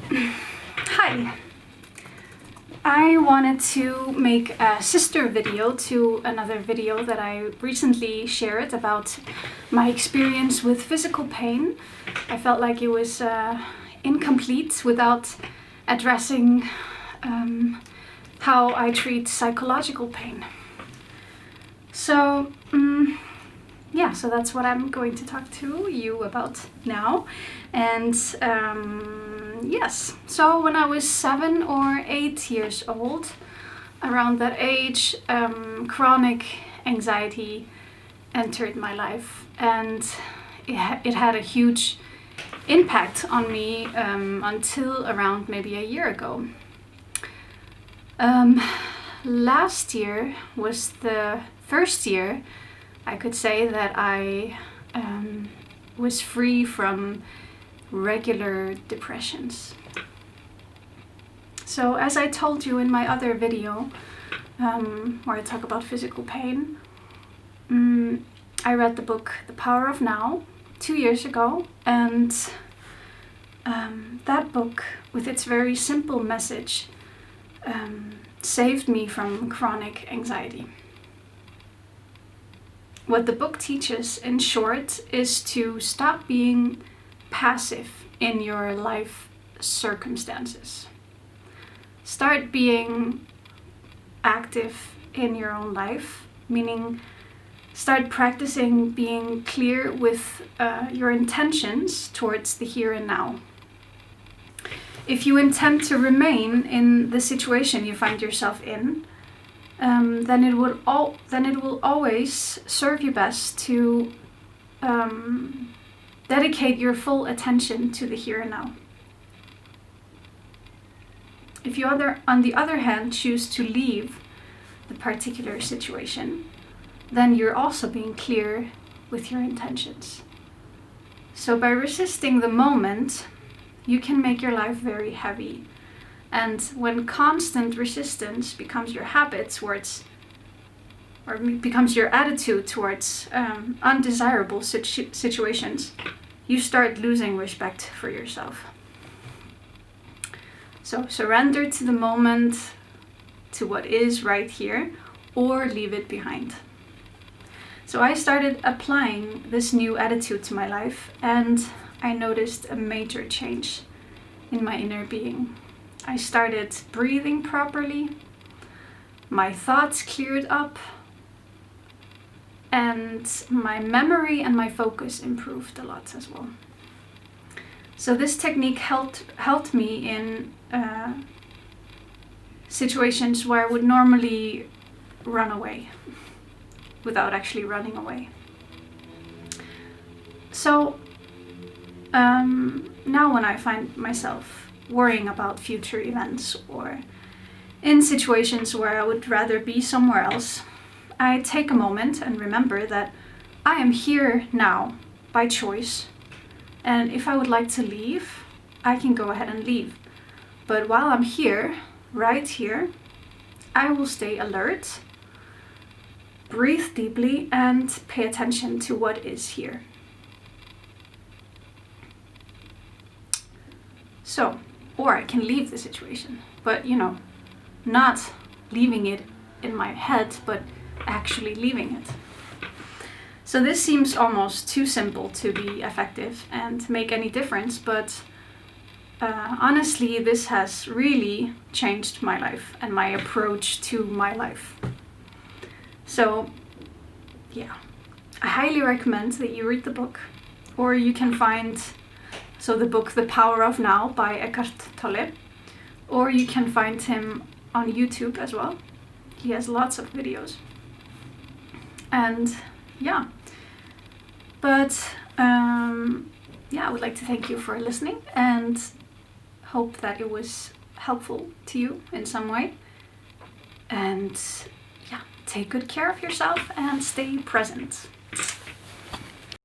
Hi. I wanted to make a sister video to another video that I recently shared about my experience with physical pain. I felt like it was incomplete without addressing how I treat psychological pain. So so that's what I'm going to talk to you about now. And yes, so when I was 7 or 8 years old, around that age, chronic anxiety entered my life, and it had a huge impact on me until around maybe a year ago. Last year was the first year I could say that I was free from regular depressions. So as I told you in my other video, where I talk about physical pain, I read the book The Power of Now 2 years ago, and that book, with its very simple message, saved me from chronic anxiety. What the book teaches, in short, is to stop being passive in your life circumstances. Start being active in your own life, meaning start practicing being clear with your intentions towards the here and now. If you intend to remain in the situation you find yourself in, then it will always serve you best to dedicate your full attention to the here and now. If you on the other hand choose to leave the particular situation, then you're also being clear with your intentions. So by resisting the moment, you can make your life very heavy. And when constant resistance becomes your habit towards, or becomes your attitude towards undesirable situations, you start losing respect for yourself. So surrender to the moment, to what is right here, or leave it behind. So I started applying this new attitude to my life, and I noticed a major change in my inner being. I started breathing properly, my thoughts cleared up, and my memory and my focus improved a lot as well. So this technique helped me in situations where I would normally run away without actually running away. So now when I find myself worrying about future events or in situations where I would rather be somewhere else, I take a moment and remember that I am here now by choice, and if I would like to leave, I can go ahead and leave. But while I'm here, right here, I will stay alert, breathe deeply, and pay attention to what is here. So, or I can leave the situation, but not leaving it in my head, but actually leaving it. So this seems almost too simple to be effective and make any difference, but honestly, this has really changed my life and my approach to my life. So I highly recommend that you read the book, or you can find the book The Power of Now by Eckhart Tolle, or you can find him on YouTube as well. He has lots of videos. And I would like to thank you for listening and hope that it was helpful to you in some way. And take good care of yourself and stay present.